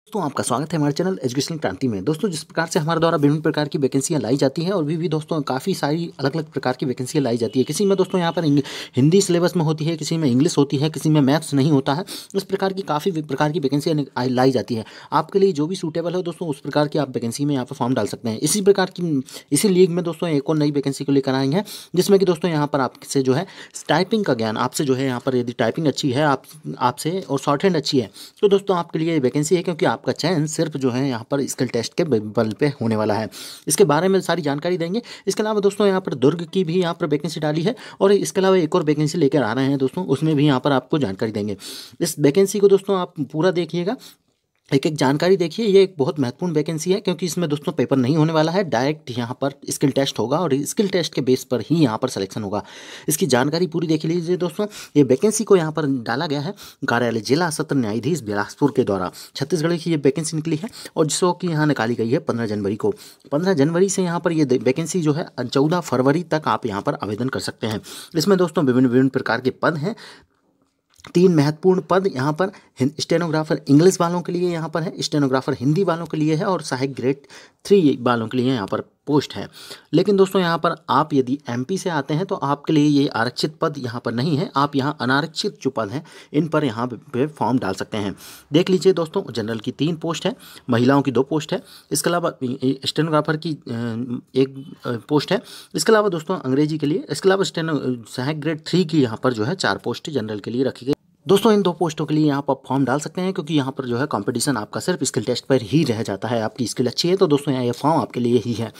दोस्तों आपका स्वागत है हमारे चैनल एजुकेशनल क्रांति में। दोस्तों जिस प्रकार से हमारे द्वारा विभिन्न प्रकार की वैकेंसियां लाई जाती हैं और भी दोस्तों काफ़ी सारी अलग अलग प्रकार की वैकेंसियां लाई जाती है। किसी में दोस्तों यहाँ पर हिंदी सिलेबस में होती है, किसी में इंग्लिश होती है, किसी में मैथ्स नहीं होता है। इस प्रकार की काफ़ी प्रकार की वैकेंसियाँ लाई जाती है। आपके लिए जो भी सूटेबल है दोस्तों उस प्रकार की आप वैकेंसी में यहाँ पर फॉर्म डाल सकते हैं। इसी प्रकार की इसी लीग में दोस्तों एक और नई वैकेंसी को लेकर आए हैं, जिसमें कि दोस्तों यहाँ पर आपसे जो है टाइपिंग का ज्ञान आपसे जो है यहाँ पर यदि टाइपिंग अच्छी है आपसे और शॉर्ट हैंड अच्छी है तो दोस्तों आपके लिए वैकेंसी है, क्योंकि आपका चयन सिर्फ जो है यहाँ पर स्किल टेस्ट के बल पे होने वाला है। इसके बारे में सारी जानकारी देंगे। इसके अलावा दोस्तों यहाँ पर दुर्ग की भी यहाँ पर वैकेंसी डाली है और इसके अलावा एक और वैकेंसी लेकर आ रहे हैं दोस्तों, उसमें भी यहाँ पर आपको जानकारी देंगे। इस वैकेंसी को दोस्तों आप पूरा देखिएगा, एक एक जानकारी देखिए। ये एक बहुत महत्वपूर्ण वैकेंसी है, क्योंकि इसमें दोस्तों पेपर नहीं होने वाला है, डायरेक्ट यहाँ पर स्किल टेस्ट होगा और स्किल टेस्ट के बेस पर ही यहाँ पर सिलेक्शन होगा। इसकी जानकारी पूरी देख लीजिए दोस्तों। ये वैकेंसी को यहाँ पर डाला गया है कार्यालय जिला सत्र न्यायाधीश बिलासपुर के द्वारा। छत्तीसगढ़ की ये वैकेंसी निकली है और जिसको कि यहाँ निकाली गई है 15 जनवरी को। 15 जनवरी से यहाँ पर ये वैकेंसी जो है 14 फरवरी तक आप यहाँ पर आवेदन कर सकते हैं। इसमें दोस्तों विभिन्न विभिन्न प्रकार के पद हैं। 3 महत्वपूर्ण पद यहाँ पर स्टेनोग्राफर इंग्लिश वालों के लिए यहाँ पर है, स्टेनोग्राफर हिंदी वालों के लिए है और सहायक ग्रेड 3 वालों के लिए यहाँ पर पोस्ट है। लेकिन दोस्तों यहाँ पर आप यदि एमपी से आते हैं तो आपके लिए ये आरक्षित पद यहाँ पर नहीं है। आप यहाँ अनारक्षित जो पद हैं इन पर यहाँ पे फॉर्म डाल सकते हैं। देख लीजिए दोस्तों, जनरल की 3 पोस्ट है, महिलाओं की 2 पोस्ट है, इसके अलावा स्टेनोग्राफर की 1 पोस्ट है। इसके अलावा दोस्तों अंग्रेजी के लिए, इसके अलावा सहायक ग्रेड 3 की यहाँ पर जो है 4 पोस्ट जनरल के लिए रखी गई। दोस्तों इन 2 पोस्टों के लिए यहाँ पर फॉर्म डाल सकते हैं, क्योंकि यहाँ पर जो है कंपटीशन आपका सिर्फ स्किल टेस्ट पर ही रह जाता है। आपकी स्किल अच्छी है तो दोस्तों यहाँ ये फॉर्म आपके लिए ही है।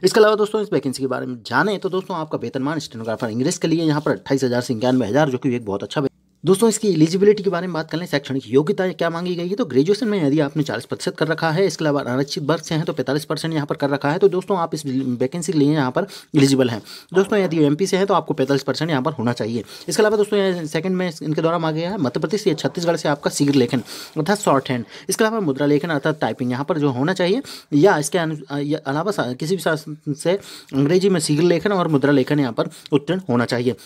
इसके अलावा दोस्तों इस वैकेंसी के बारे में जाने तो दोस्तों आपका वेतनमान स्टेनोग्राफर इंग्लिश के लिए यहाँ पर 28,000 से 91,000, जो कि एक बहुत अच्छा। दोस्तों इसकी एलिजिबिलिटी के बारे में बात कर लें, शैक्षणिक योग्यता क्या मांगी गई है तो ग्रेजुएशन में यदि आपने 40% कर रखा है, इसके अलावा आरक्षित वर्ग से हैं तो 45% यहाँ पर कर रखा है, तो दोस्तों आप इस वैकेंसी के लिए यहाँ पर एलिजिबल हैं। दोस्तों यदि एमपी से है तो आपको 45% यहाँ पर होना चाहिए। इसके अलावा दोस्तों सेकंड में इनके द्वारा मांगा गया है मध्य प्रदेश या छत्तीसगढ़ से आपका शीघ्र लेखन अर्थात शॉर्ट हैंड, इसके अलावा मुद्रा लेखन अर्थात टाइपिंग यहाँ पर जो होना चाहिए, या इसके अलावा किसी भी शासन से अंग्रेजी में शीघ्र लेखन और मुद्रा लेखन यहाँ पर उत्तीर्ण होना चाहिए।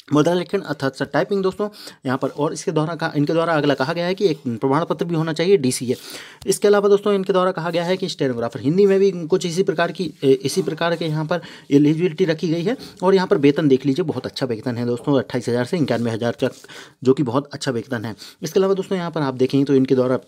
मुद्रा लेखन अर्थात टाइपिंग दोस्तों यहाँ पर, और इसके द्वारा इनके द्वारा अगला कहा गया है कि एक प्रमाण पत्र भी होना चाहिए डीसीए। इसके अलावा दोस्तों इनके द्वारा कहा गया है कि स्टेनोग्राफर हिंदी में भी कुछ इसी प्रकार के यहाँ पर एलिजिबिलिटी रखी गई है। और यहाँ पर वेतन देख लीजिए, बहुत अच्छा वेतन है दोस्तों, 28,000 से 91,000 तक, जो कि बहुत अच्छा वेतन है। इसके अलावा दोस्तों यहाँ पर आप देखेंगे तो इनके द्वारा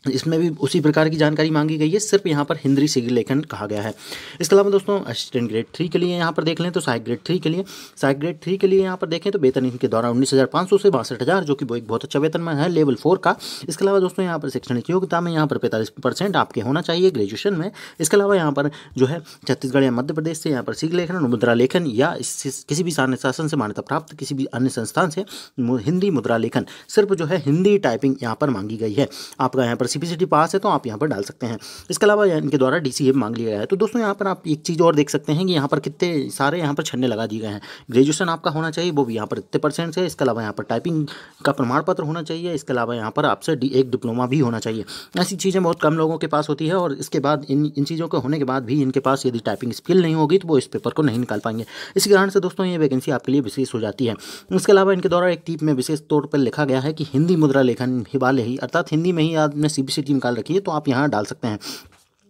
इसमें भी उसी प्रकार की जानकारी मांगी गई है, सिर्फ यहाँ पर हिंदी शीघ्र लेखन कहा गया है। इसके अलावा दोस्तों असिस्टेंट ग्रेड 3 के लिए यहाँ पर देख लें तो सहायक ग्रेड 3 के लिए यहाँ पर देखें तो वेतन इनके द्वारा 19,500 से 62,000, जो कि वो एक बहुत अच्छा वेतन में है लेवल 4 का। इसके अलावा दोस्तों यहाँ पर शैक्षणिक योग्यता में यहाँ पर 45% आपके होना चाहिए ग्रेजुएशन में। इसके अलावा यहाँ पर जो है छत्तीसगढ़ या मध्य प्रदेश से यहाँ पर शीघ्र लेखन और मुद्रा लेखन या किसी भी शासन से मान्यता प्राप्त किसी भी अन्य संस्थान से हिंदी मुद्रा लेखन, सिर्फ जो है हिंदी टाइपिंग यहाँ पर मांगी गई है। आपका यहाँ पर सीपीसीटी पास है तो आप यहाँ पर डाल सकते हैं। इसके अलावा इनके द्वारा डीसीए मांग लिया गया है। तो दोस्तों यहाँ पर आप एक चीज़ और देख सकते हैं कि यहाँ पर कितने सारे यहाँ पर छन्ने लगा दिए गए हैं। ग्रेजुएशन आपका होना चाहिए, वो भी यहाँ पर इतने % से। इसके अलावा यहाँ पर टाइपिंग का प्रमाण पत्र होना चाहिए। इसके अलावा यहाँ पर आपसे एक डिप्लोमा भी होना चाहिए। ऐसी चीज़ें बहुत कम लोगों के पास होती है और इसके बाद इन चीज़ों के होने के बाद भी इनके पास यदि टाइपिंग स्किल नहीं होगी तो वो इस पेपर को नहीं निकाल पाएंगे। इसी कारण से दोस्तों ये वैकेंसी आपके लिए विशेष हो जाती है। इसके अलावा इनके द्वारा एक टीप में विशेष तौर पर लिखा गया है कि हिंदी मुद्रा लेखन वाले ही, अर्थात हिंदी में ही आपने सीपीसीटी निकाल रखी है तो आप यहाँ डाल सकते हैं।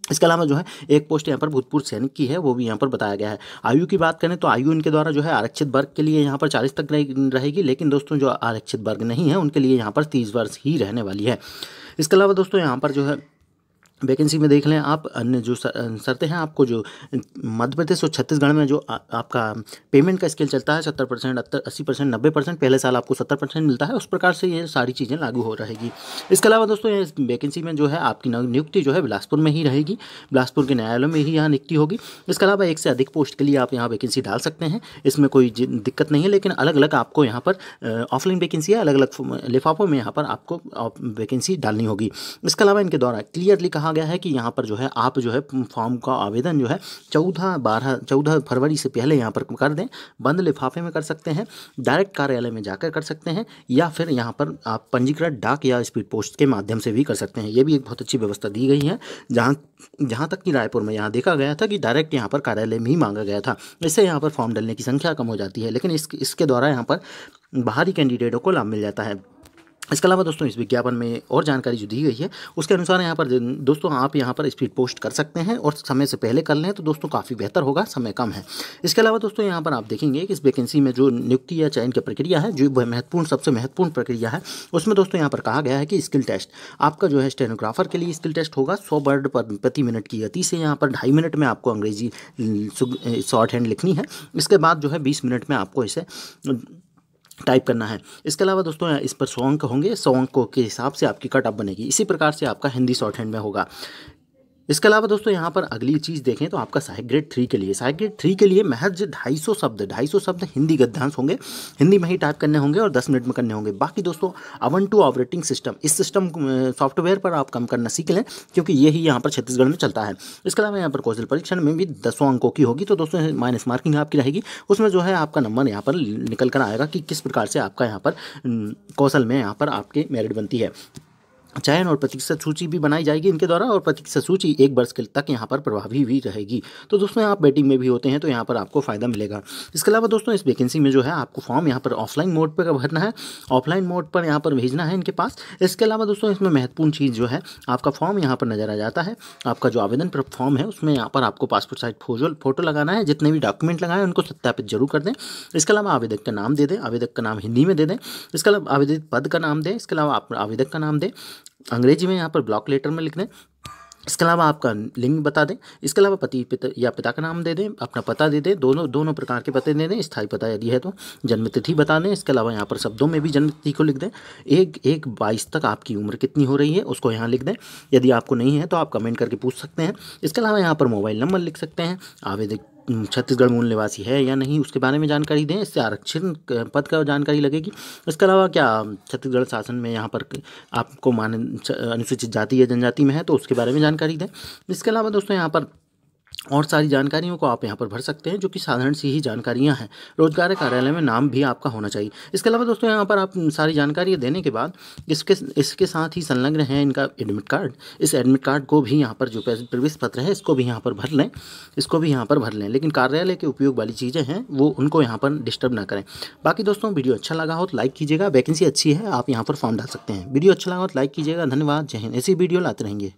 इसके अलावा जो है एक पोस्ट यहाँ पर भूतपूर्व सैनिक की है, वो भी यहाँ पर बताया गया है। आयु की बात करें तो आयु इनके द्वारा जो है आरक्षित वर्ग के लिए यहाँ पर 40 तक रहेगी, लेकिन दोस्तों जो आरक्षित वर्ग नहीं है उनके लिए यहाँ पर 30 वर्ष ही रहने वाली है। इसके अलावा दोस्तों यहाँ पर जो है वैकेंसी में देख लें आप अन्य जो शर्तें हैं, आपको जो मध्य प्रदेश और छत्तीसगढ़ में जो आपका पेमेंट का स्केल चलता है 70%, 80%, 90%, पहले साल आपको 70% मिलता है, उस प्रकार से ये सारी चीज़ें लागू हो रहेगी। इसके अलावा दोस्तों इस वैकेंसी में जो है आपकी नियुक्ति जो है बिलासपुर में ही रहेगी, बिलासपुर के न्यायालय में ही यहाँ नियुक्ति होगी। इसके अलावा 1 से अधिक पोस्ट के लिए आप यहाँ वैकेंसी डाल सकते हैं, इसमें कोई दिक्कत नहीं है, लेकिन अलग अलग आपको यहाँ पर ऑफलाइन वैकेंसी है, अलग अलग लिफाफों में यहाँ पर आपको वैकेंसी डालनी होगी। इसके अलावा इनके द्वारा क्लियरली कहा गया है कि यहाँ पर जो है आप जो है फॉर्म का आवेदन जो है 14 फरवरी से पहले यहाँ पर कर दें। बंद लिफाफे में कर सकते हैं, डायरेक्ट कार्यालय में जाकर कर सकते हैं, या फिर यहाँ पर आप पंजीकृत डाक या स्पीड पोस्ट के माध्यम से भी कर सकते हैं। ये भी एक बहुत अच्छी व्यवस्था दी गई है। जहाँ तक कि रायपुर में यहाँ देखा गया था कि डायरेक्ट यहाँ पर कार्यालय में ही मांगा गया था, इससे यहाँ पर फॉर्म डालने की संख्या कम हो जाती है, लेकिन इसके द्वारा यहाँ पर बाहरी कैंडिडेटों को लाभ मिल जाता है। इसके अलावा दोस्तों इस विज्ञापन में और जानकारी जो दी गई है उसके अनुसार यहाँ पर दोस्तों आप यहाँ पर स्पीड पोस्ट कर सकते हैं और समय से पहले कर लें तो दोस्तों काफ़ी बेहतर होगा, समय कम है। इसके अलावा दोस्तों यहाँ पर आप देखेंगे कि इस वैकेंसी में जो नियुक्ति या चयन की प्रक्रिया है, जो महत्वपूर्ण सबसे महत्वपूर्ण प्रक्रिया है, उसमें दोस्तों यहाँ पर कहा गया है कि स्किल टेस्ट आपका जो है स्टेनोग्राफर के लिए स्किल टेस्ट होगा। 100 वर्ड प्रति मिनट की गति से यहाँ पर 2.5 मिनट में आपको अंग्रेजी शॉर्ट हैंड लिखनी है। इसके बाद जो है 20 मिनट में आपको इसे टाइप करना है। इसके अलावा दोस्तों इस पर 100 अंक होंगे, 100 अंकों के हिसाब से आपकी कट ऑफ बनेगी। इसी प्रकार से आपका हिंदी शॉर्ट हैंड में होगा। इसके अलावा दोस्तों यहाँ पर अगली चीज़ देखें तो आपका सहायक ग्रेड 3 के लिए, सहायक ग्रेड 3 के लिए महज 250 शब्द हिंदी गद्यांश होंगे, हिंदी में ही टाइप करने होंगे और 10 मिनट में करने होंगे। बाकी दोस्तों Ubuntu ऑपरेटिंग सिस्टम, इस सिस्टम सॉफ्टवेयर पर आप काम करना सीख लें क्योंकि यही यहाँ पर छत्तीसगढ़ में चलता है। इसके अलावा यहाँ पर कौशल परीक्षण में भी 10 अंकों की होगी, तो दोस्तों माइनस मार्किंग आपकी रहेगी। उसमें जो है आपका नंबर यहाँ पर निकल कर आएगा कि किस प्रकार से आपका यहाँ पर कौशल में यहाँ पर आपकी मेरिट बनती है। चयन और प्रतिशत सूची भी बनाई जाएगी इनके द्वारा और प्रतिशत सूची 1 वर्ष के तक यहाँ पर प्रभावी भी रहेगी। तो दोस्तों आप बैटिंग में भी होते हैं तो यहाँ पर आपको फ़ायदा मिलेगा। इसके अलावा दोस्तों इस वैकेंसी में जो है आपको फॉर्म यहाँ पर ऑफलाइन मोड पर भरना है, ऑफलाइन मोड पर यहाँ पर भेजना है इनके पास। इसके अलावा दोस्तों इसमें महत्वपूर्ण चीज़ जो है आपका फॉर्म यहाँ पर नज़र आ जाता है। आपका जो आवेदन फॉर्म है उसमें यहाँ पर आपको पासपोर्ट साइज फोटो लगाना है, जितने भी डॉक्यूमेंट लगाए उनको सत्यापित जरूर कर दें। इसके अलावा आवेदक का नाम दे दें, आवेदक का नाम हिंदी में दे दें। इसके अलावा आवेदित पद का नाम दें। इसके अलावा आप आवेदक का नाम दें, अंग्रेजी में यहाँ पर ब्लॉक लेटर में लिख दें। इसके अलावा आपका लिंग बता दें। इसके अलावा पति पिता का नाम दे दें, अपना पता दे दें, दोनों प्रकार के पते दे दें, स्थायी पता यदि है तो जन्म तिथि बता दें। इसके अलावा यहाँ पर शब्दों में भी जन्म तिथि को लिख दें। 1/22 तक आपकी उम्र कितनी हो रही है उसको यहाँ लिख दें। यदि आपको नहीं है तो आप कमेंट करके पूछ सकते हैं। इसके अलावा यहाँ पर मोबाइल नंबर लिख सकते हैं। आवेदक छत्तीसगढ़ मूल निवासी है या नहीं उसके बारे में जानकारी दें, इससे आरक्षण पद का जानकारी लगेगी। इसके अलावा क्या छत्तीसगढ़ शासन में यहाँ पर आपको अनुसूचित जाति या जनजाति में है तो उसके बारे में जानकारी दें। इसके अलावा दोस्तों यहाँ पर और सारी जानकारियों को आप यहाँ पर भर सकते हैं जो कि साधारण सी ही जानकारियाँ हैं। रोजगार कार्यालय में नाम भी आपका होना चाहिए। इसके अलावा दोस्तों यहाँ पर आप सारी जानकारी देने के बाद इसके साथ ही संलग्न है इनका एडमिट कार्ड। इस एडमिट कार्ड को भी यहाँ पर जो प्रवेश पत्र है इसको भी यहाँ पर भर लें, लेकिन कार्यालय के उपयोग वाली चीज़ें हैं वो उनको यहाँ पर डिस्टर्ब ना करें। बाकी दोस्तों वीडियो अच्छा लगा हो तो लाइक कीजिएगा, वैकेंसी अच्छी है, आप यहाँ पर फॉर्म डाल सकते हैं। वीडियो अच्छा लगा हो तो लाइक कीजिएगा। धन्यवाद, जय हिंद। ऐसी वीडियो लाते रहेंगे।